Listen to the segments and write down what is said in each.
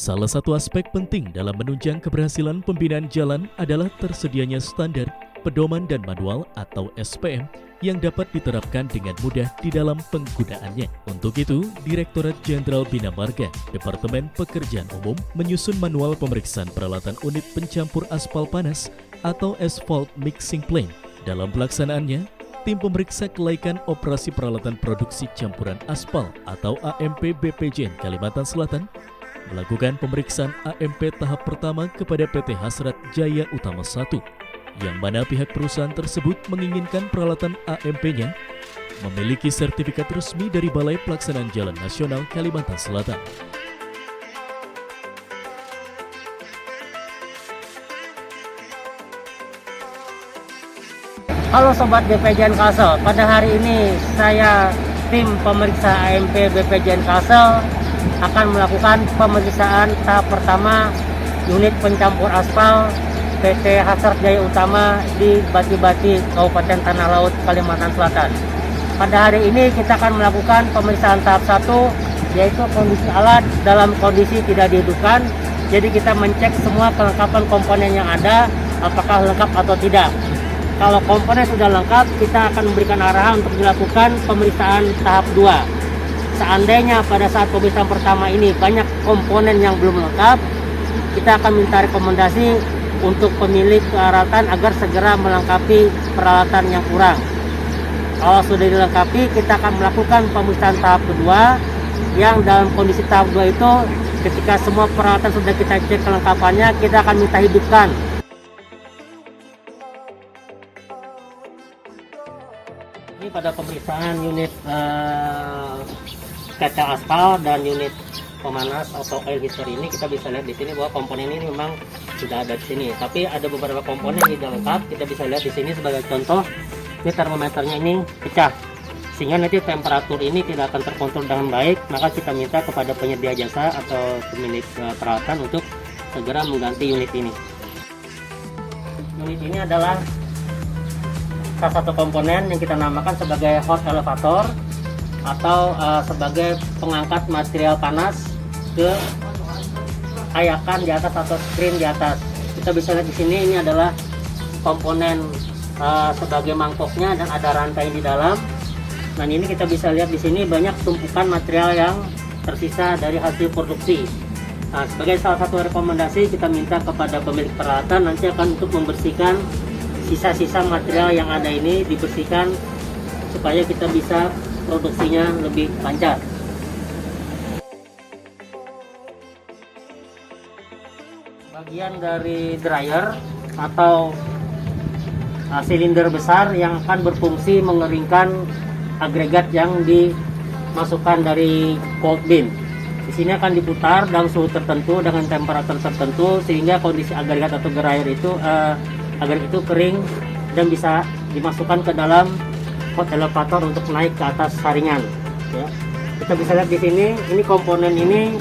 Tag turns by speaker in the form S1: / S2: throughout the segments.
S1: Salah satu aspek penting dalam menunjang keberhasilan pembinaan jalan adalah tersedianya standar, pedoman dan manual atau SPM yang dapat diterapkan dengan mudah di dalam penggunaannya. Untuk itu, Direktorat Jenderal Bina Marga, Departemen Pekerjaan Umum menyusun manual pemeriksaan peralatan unit pencampur aspal panas atau Asphalt Mixing Plan. Dalam pelaksanaannya, tim pemeriksa kelaikan operasi peralatan produksi campuran aspal atau AMP BPJN Kalimantan Selatan melakukan pemeriksaan AMP tahap pertama kepada PT Hasrat Jaya Utama 1, yang mana pihak perusahaan tersebut menginginkan peralatan AMP-nya memiliki sertifikat resmi dari Balai Pelaksanaan Jalan Nasional Kalimantan Selatan.
S2: Halo Sobat BPJN Kalsel, pada hari ini saya tim pemeriksa AMP BPJN Kalsel akan melakukan pemeriksaan tahap pertama unit pencampur aspal PT Hasrat Jaya Utama di Bati-Bati, Kabupaten Tanah Laut, Kalimantan Selatan. Pada hari ini kita akan melakukan pemeriksaan tahap 1, yaitu kondisi alat dalam kondisi tidak dihidupkan. Jadi kita mencek semua kelengkapan komponen yang ada, apakah lengkap atau tidak. Kalau komponen sudah lengkap, kita akan memberikan arahan untuk dilakukan pemeriksaan tahap 2. Seandainya pada saat pemeriksaan pertama ini banyak komponen yang belum lengkap, kita akan minta rekomendasi untuk pemilik peralatan agar segera melengkapi peralatan yang kurang. Kalau sudah dilengkapi, kita akan melakukan pemeriksaan tahap kedua, yang dalam kondisi tahap 2 itu ketika semua peralatan sudah kita cek kelengkapannya, kita akan minta hidupkan. Ini pada pemeriksaan unit kaca aspal dan unit pemanas atau oil history ini, kita bisa lihat di sini bahwa komponen ini memang sudah ada di sini. Tapi ada beberapa komponen yang tidak lengkap. Kita bisa lihat di sini sebagai contoh, ini termometernya ini pecah, sehingga nanti temperatur ini tidak akan terkontrol dengan baik. Maka kita minta kepada penyedia jasa atau pemilik peralatan untuk segera mengganti unit ini. Unit ini adalah salah satu komponen yang kita namakan sebagai hot elevator atau sebagai pengangkat material panas ke ayakan di atas atau screen di atas. Kita bisa lihat di sini, ini adalah komponen sebagai mangkoknya dan ada rantai di dalam. Nah, ini kita bisa lihat di sini banyak tumpukan material yang tersisa dari hasil produksi. Nah, sebagai salah satu rekomendasi, kita minta kepada pemilik peralatan nanti akan untuk membersihkan sisa-sisa material yang ada ini, dibersihkan supaya kita bisa produksinya lebih lancar. Bagian dari dryer atau silinder besar yang akan berfungsi mengeringkan agregat yang dimasukkan dari cold bin. Di sini akan diputar dalam suhu tertentu dengan temperatur tertentu sehingga kondisi agregat atau dryer itu agregat itu kering dan bisa dimasukkan ke dalam hot elevator untuk naik ke atas saringan. Ya. Kita bisa lihat di sini, ini komponen ini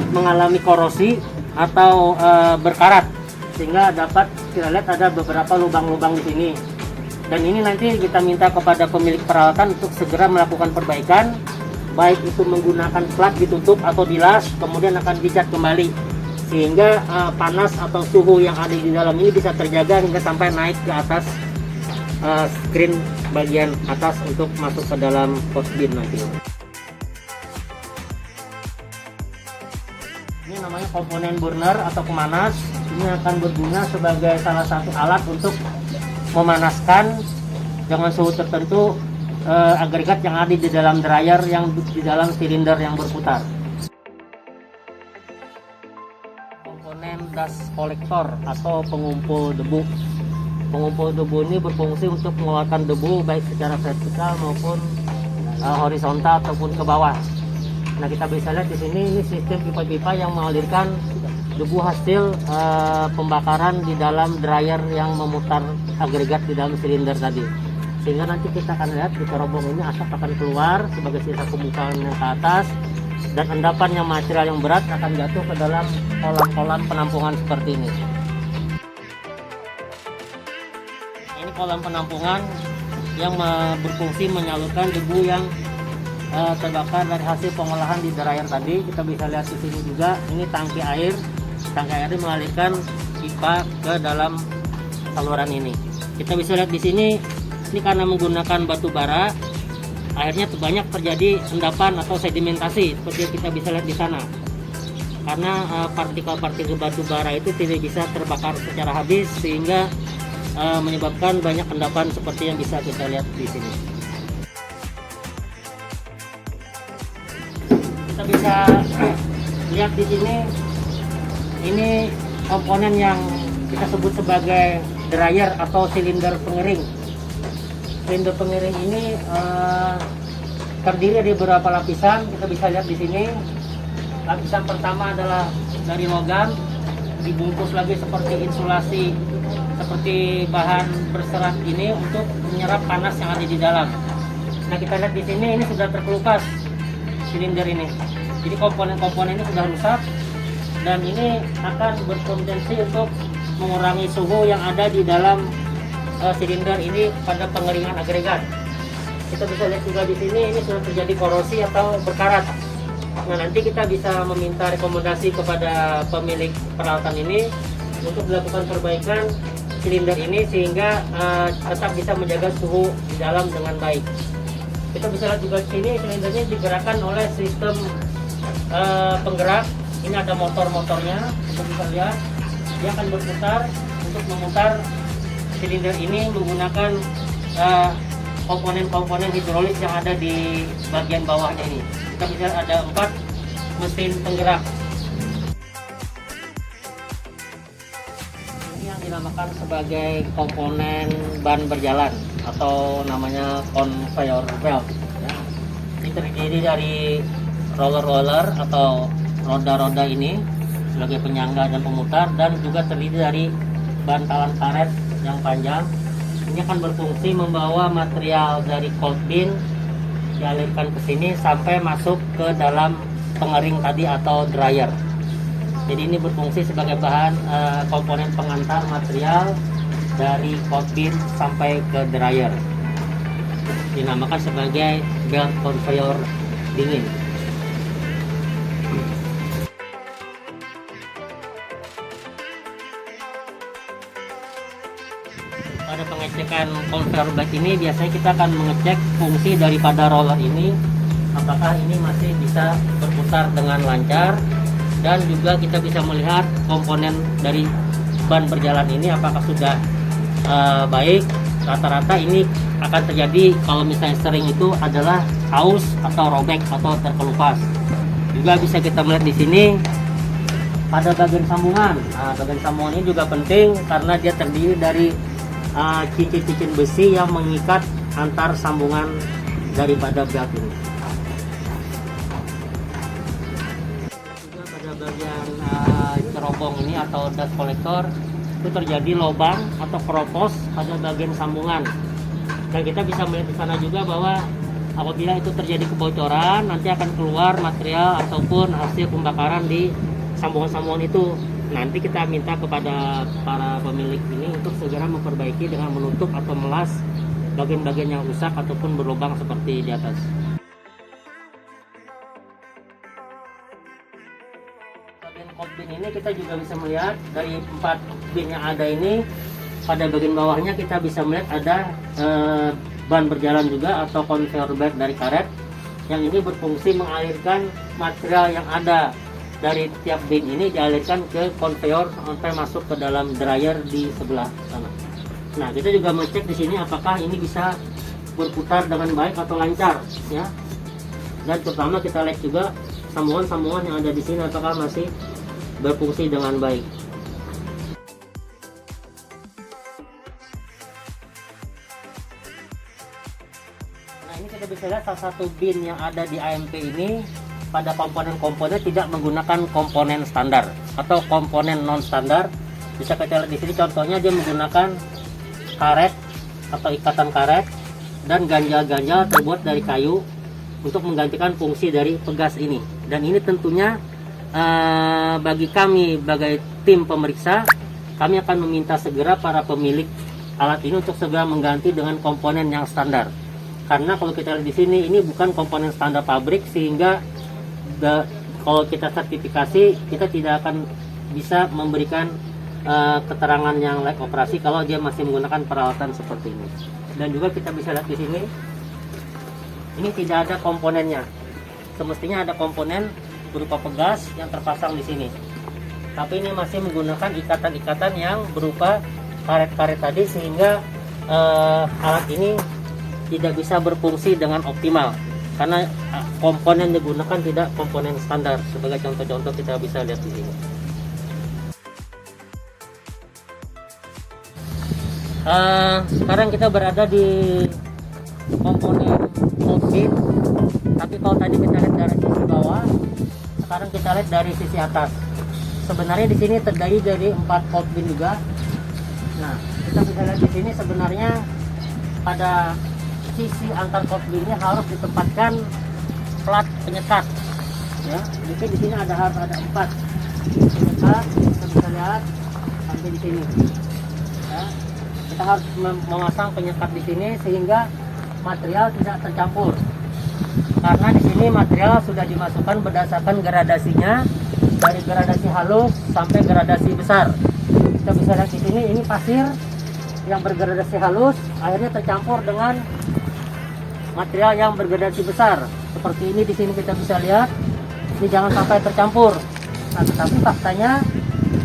S2: mengalami korosi atau berkarat, sehingga dapat kita lihat ada beberapa lubang-lubang di sini. Dan ini nanti kita minta kepada pemilik peralatan untuk segera melakukan perbaikan, baik itu menggunakan plat ditutup atau dilas, kemudian akan dicat kembali, sehingga panas atau suhu yang ada di dalam ini bisa terjaga hingga sampai naik ke atas screen bagian atas untuk masuk ke dalam post bin nanti. Ini namanya komponen burner atau pemanas. Ini akan berguna sebagai salah satu alat untuk memanaskan dengan suhu tertentu agregat yang ada di dalam dryer yang di dalam silinder yang berputar. Komponen dust collector atau pengumpul debu. Pengumpul debu ini berfungsi untuk mengeluarkan debu baik secara vertikal maupun horizontal ataupun ke bawah. Nah, kita bisa lihat di sini, ini sistem pipa-pipa yang mengalirkan debu hasil pembakaran di dalam dryer yang memutar agregat di dalam silinder tadi. Sehingga nanti kita akan lihat di cerobong ini asap akan keluar sebagai sisa pembukaan yang ke atas, dan endapan yang material yang berat akan jatuh ke dalam kolam-kolam penampungan seperti ini. Ini kolam penampungan yang berfungsi menyalurkan debu yang terbakar dari hasil pengolahan di dryer tadi. Kita bisa lihat di sini juga, ini tangki air. Tangki air ini mengalirkan pipa ke dalam saluran ini. Kita bisa lihat di sini, ini karena menggunakan batu bara, akhirnya banyak terjadi endapan atau sedimentasi seperti yang kita bisa lihat di sana. Karena partikel-partikel batu bara itu tidak bisa terbakar secara habis, sehingga menyebabkan banyak endapan seperti yang bisa kita lihat di sini. Kita bisa lihat di sini, ini komponen yang kita sebut sebagai dryer atau silinder pengering. Silinder pengering ini terdiri dari beberapa lapisan. Kita bisa lihat di sini. Lapisan pertama adalah dari logam, dibungkus lagi seperti insulasi, seperti bahan berserat ini untuk menyerap panas yang ada di dalam. Nah, kita lihat di sini, ini sudah terkelupas silinder ini. Jadi komponen-komponen ini sudah rusak, dan ini akan berpotensi untuk mengurangi suhu yang ada di dalam silinder ini pada pengeringan agregat. Kita bisa lihat juga di sini, ini sudah terjadi korosi atau berkarat. Nah, nanti kita bisa meminta rekomendasi kepada pemilik peralatan ini untuk dilakukan perbaikan silinder ini sehingga tetap bisa menjaga suhu di dalam dengan baik. Kita bisa lihat juga di sini, silindernya digerakkan oleh sistem penggerak. Ini ada motor-motornya, kita bisa lihat dia akan berputar untuk memutar silinder ini menggunakan komponen-komponen hidrolis yang ada di bagian bawahnya ini. Kita bisa ada 4 mesin penggerak. Ini yang dinamakan sebagai komponen ban berjalan atau namanya conveyor belt. Ya. Ini terdiri dari roller-roller atau roda-roda ini sebagai penyangga dan pemutar, dan juga terdiri dari bantalan karet yang panjang. Ini akan berfungsi membawa material dari cold bin, dialirkan ke sini sampai masuk ke dalam pengering tadi atau dryer. Jadi ini berfungsi sebagai bahan komponen pengantar material dari cold bin sampai ke dryer. Dinamakan sebagai belt conveyor dingin. Pada pengecekan conveyor belt ini biasanya kita akan mengecek fungsi daripada roller ini, apakah ini masih bisa berputar dengan lancar, dan juga kita bisa melihat komponen dari ban berjalan ini apakah sudah baik. Rata-rata ini akan terjadi kalau misalnya sering itu adalah aus atau robek atau terkelupas. Juga bisa kita melihat di sini pada bagian sambungan. Nah, bagian sambungan ini juga penting karena dia terdiri dari cincin-cincin besi yang mengikat antar sambungan daripada belt ini. Juga pada bagian cerobong ini atau dust collector itu terjadi lubang atau keropos pada bagian sambungan, dan kita bisa melihat di sana juga bahwa apabila itu terjadi kebocoran nanti akan keluar material ataupun hasil pembakaran di sambungan-sambungan itu. Nanti kita minta kepada para pemilik ini untuk segera memperbaiki dengan menutup atau melas bagian-bagian yang rusak ataupun berlubang seperti di atas. Bagian cold bin ini kita juga bisa melihat dari 4 bin yang ada ini, pada bagian bawahnya kita bisa melihat ada ban berjalan juga atau conveyor belt dari karet yang ini berfungsi mengalirkan material yang ada dari tiap bin ini dialirkan ke conveyor sampai masuk ke dalam dryer di sebelah sana. Nah, kita juga mengecek di sini apakah ini bisa berputar dengan baik atau lancar, ya. Dan terutama kita lihat juga sambungan-sambungan yang ada di sini apakah masih berfungsi dengan baik. Nah, ini kita bisa lihat salah satu bin yang ada di AMP ini pada komponen-komponen tidak menggunakan komponen standar atau komponen non standar. Bisa kita lihat di sini contohnya dia menggunakan karet atau ikatan karet dan ganjal-ganjal terbuat dari kayu untuk menggantikan fungsi dari pegas ini. Dan ini tentunya bagi kami sebagai tim pemeriksa, kami akan meminta segera para pemilik alat ini untuk segera mengganti dengan komponen yang standar. karena kalau kita lihat di sini ini bukan komponen standar pabrik, sehingga kalau kita sertifikasi kita tidak akan bisa memberikan keterangan yang layak operasi kalau dia masih menggunakan peralatan seperti ini. Dan juga kita bisa lihat di sini ini tidak ada komponennya. Semestinya ada komponen berupa pegas yang terpasang di sini, tapi ini masih menggunakan ikatan-ikatan yang berupa karet-karet tadi, sehingga alat ini tidak bisa berfungsi dengan optimal karena komponen yang digunakan tidak komponen standar. Sebagai contoh-contoh kita bisa lihat di sini. Sekarang kita berada di komponen hot bin, tapi kalau tadi kita lihat dari sisi bawah, sekarang kita lihat dari sisi atas. Sebenarnya di sini terdiri dari 4 hot bin juga. Nah, kita bisa lihat di sini sebenarnya pada sisi antar hot binnya harus ditempatkan plat penyekat. Ya, mungkin di sini harus ada 4 penyekat. Kita bisa lihat sampai di sini. Ya, kita harus memasang penyekat di sini sehingga material tidak tercampur. Karena di sini material sudah dimasukkan berdasarkan gradasinya, dari gradasi halus sampai gradasi besar. Kita bisa lihat di sini ini pasir yang bergradasi halus akhirnya tercampur dengan material yang bergradasi besar. Seperti ini di sini kita bisa lihat. Ini jangan sampai tercampur. Nah, tetapi faktanya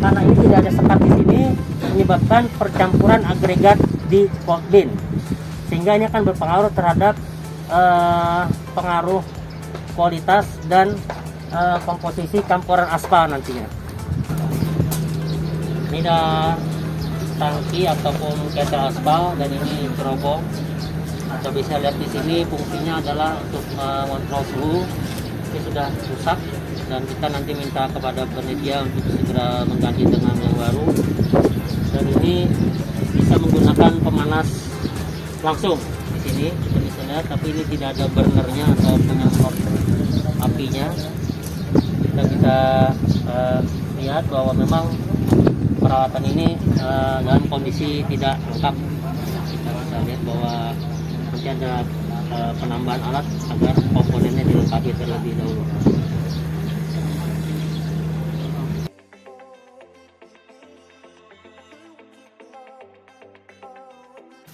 S2: karena ini tidak ada sekat di sini menyebabkan percampuran agregat di hot bin, sehingga ini akan berpengaruh terhadap pengaruh kualitas dan komposisi campuran aspal nantinya. Ini ada tangki ataupun ketel aspal dan ini cerobong. Kita bisa lihat di sini fungsinya adalah untuk mengontrol suhu. Ini sudah rusak dan kita nanti minta kepada penyedia untuk segera mengganti dengan yang baru. Dan ini bisa menggunakan pemanas langsung di sini kita bisa lihat, tapi ini tidak ada burnernya atau penyemprot apinya. Kita bisa lihat bahwa memang peralatan ini dalam kondisi tidak lengkap. Kita bisa lihat bahwa nanti ada penambahan alat agar komponennya dilengkapi terlebih dahulu.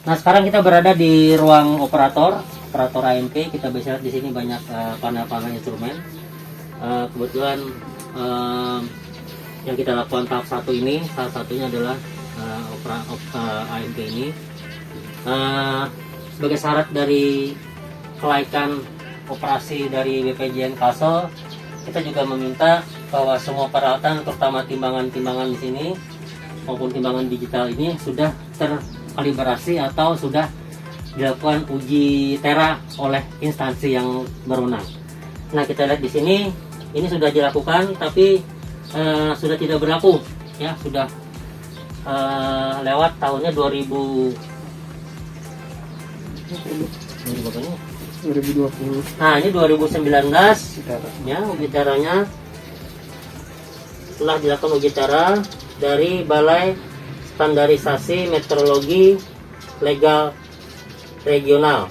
S2: Nah, sekarang kita berada di ruang operator AMP. Kita bisa lihat di sini banyak panel-panel instrumen. Kebetulan yang kita lakukan tahap 1 ini, salah satunya adalah AMP ini. Sebagai syarat dari kelaikan operasi dari BPJN Kalsel, kita juga meminta bahwa semua peralatan, terutama timbangan-timbangan di sini maupun timbangan digital ini sudah terkalibrasi atau sudah dilakukan uji tera oleh instansi yang berwenang. Nah, kita lihat di sini ini sudah dilakukan, tapi sudah tidak berlaku, ya sudah lewat tahunnya 2020. Nah, ini 2019 ya uji teranya. Setelah dilakukan uji tera dari Balai Standarisasi Meteorologi Legal Regional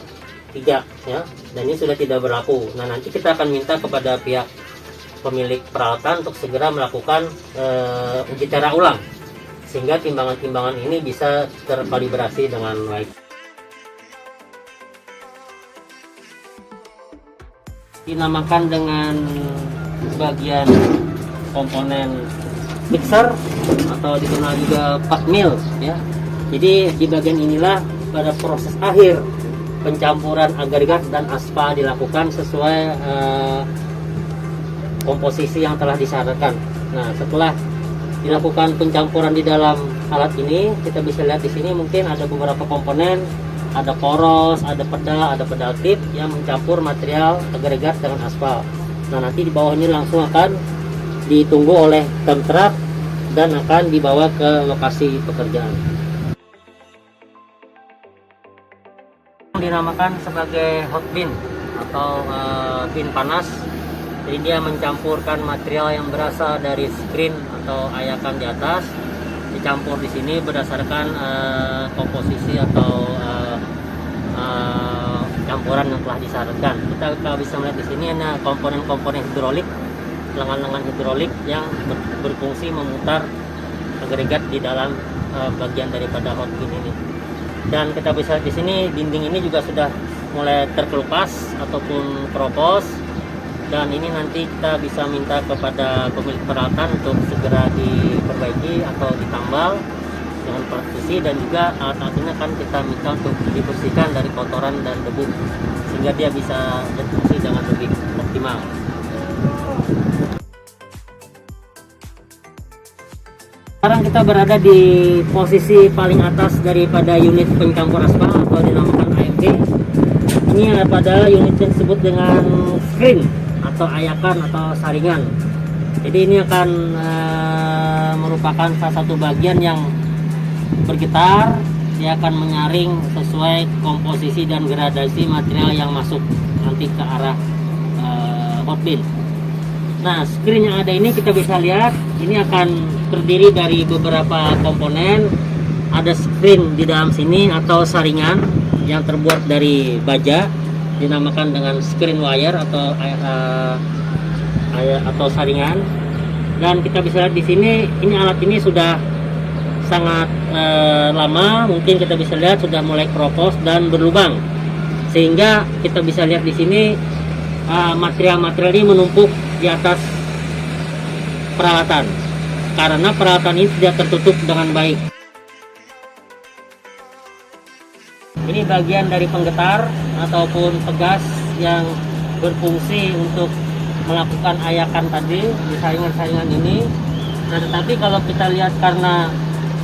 S2: 3 ya, dan ini sudah tidak berlaku. Nah, nanti kita akan minta kepada pihak pemilik peralatan untuk segera melakukan uji tera ulang sehingga timbangan-timbangan ini bisa terkalibrasi dengan baik. Dinamakan dengan bagian komponen mixer atau dikenal juga part mill ya. Jadi di bagian inilah pada proses akhir pencampuran agregat dan aspal dilakukan sesuai komposisi yang telah disyaratkan. Nah, setelah dilakukan pencampuran di dalam alat ini, kita bisa lihat di sini mungkin ada beberapa komponen, ada poros, ada pedal tip yang mencampur material agregat dengan aspal. Nah, nanti di bawah ini langsung akan ditunggu oleh dump truck dan akan dibawa ke lokasi pekerjaan. Dinamakan sebagai hot bin atau bin panas. Jadi dia mencampurkan material yang berasal dari screen atau ayakan di atas, dicampur di sini berdasarkan komposisi atau pencampuran yang telah disarankan. Kita bisa melihat di sini ada komponen-komponen hidrolik, lengan-lengan hidrolik yang berfungsi memutar agregat di dalam bagian daripada hot pin ini. Dan kita bisa lihat di sini dinding ini juga sudah mulai terkelupas ataupun keropos, dan ini nanti kita bisa minta kepada pemilik peralatan untuk segera diperbaiki atau ditambal dengan praktisi, dan juga alat-alat ini akan kita minta untuk dibersihkan dari kotoran dan debu sehingga dia bisa berfungsi dengan lebih optimal. Sekarang kita berada di posisi paling atas daripada unit pencampur aspal atau dinamakan AMP. Ini pada unit yang disebut dengan screen atau ayakan atau saringan. Jadi ini akan merupakan salah satu bagian yang bergetar. Dia akan menyaring sesuai komposisi dan gradasi material yang masuk nanti ke arah hot pin. Nah, screen yang ada ini kita bisa lihat ini akan terdiri dari beberapa komponen. Ada screen di dalam sini atau saringan yang terbuat dari baja, dinamakan dengan screen wire atau saringan. Dan kita bisa lihat di sini ini alat ini sudah sangat lama, mungkin kita bisa lihat sudah mulai keropos dan berlubang, sehingga kita bisa lihat di sini material-material ini menumpuk di atas peralatan karena peralatan ini tidak tertutup dengan baik. Ini bagian dari penggetar ataupun pegas yang berfungsi untuk melakukan ayakan tadi di saringan-saringan ini. Nah, tetapi kalau kita lihat karena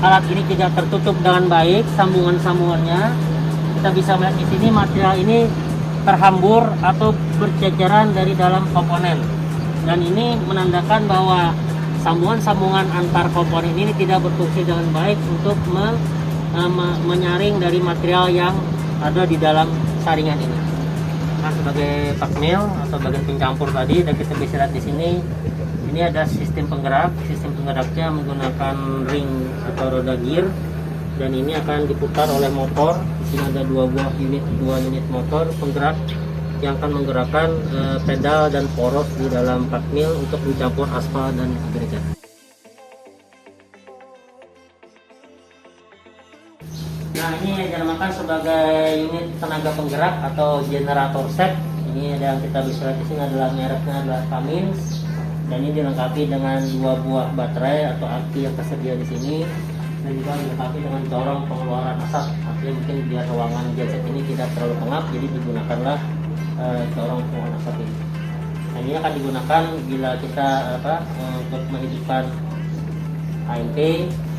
S2: alat ini tidak tertutup dengan baik sambungan-sambungannya, kita bisa melihat di sini material ini terhambur atau berceceran dari dalam komponen, dan ini menandakan bahwa sambungan-sambungan antar komponen ini tidak berfungsi dengan baik untuk menyaring dari material yang ada di dalam saringan ini. Nah, sebagai pakmil atau bagian pencampur tadi, dan kita bisa lihat di sini ini ada sistem penggerak. Sistem penggeraknya menggunakan ring atau roda gear, dan ini akan diputar oleh motor. Di sini ada dua unit motor penggerak yang akan menggerakkan pedal dan poros di dalam pakmil untuk mencampur aspal dan agregat. Nah, ini yang dinamakan sebagai unit tenaga penggerak atau generator set. Ini yang kita bisa lihat di sini adalah mereknya adalah Cummins, dan ini dilengkapi dengan 2 buah baterai atau aki yang tersedia di sini, dan juga dilengkapi dengan corong pengeluaran asap. Artinya mungkin biar ruangan genset ini tidak terlalu pengap, jadi digunakanlah corong pengeluaran asap ini. Nah, ini akan digunakan bila kita untuk menghidupkan AMP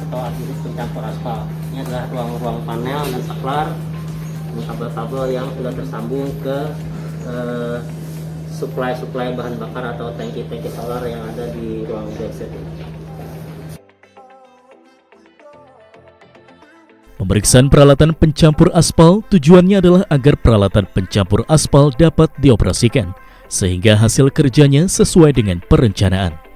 S2: atau aktivitas pencampur aspal. Ini adalah ruang-ruang panel dan saklar dengan kabel-kabel yang sudah tersambung ke suplai bahan bakar atau tangki-tangki solar yang ada di ruang genset ini.
S1: Pemeriksaan peralatan pencampur aspal tujuannya adalah agar peralatan pencampur aspal dapat dioperasikan sehingga hasil kerjanya sesuai dengan perencanaan.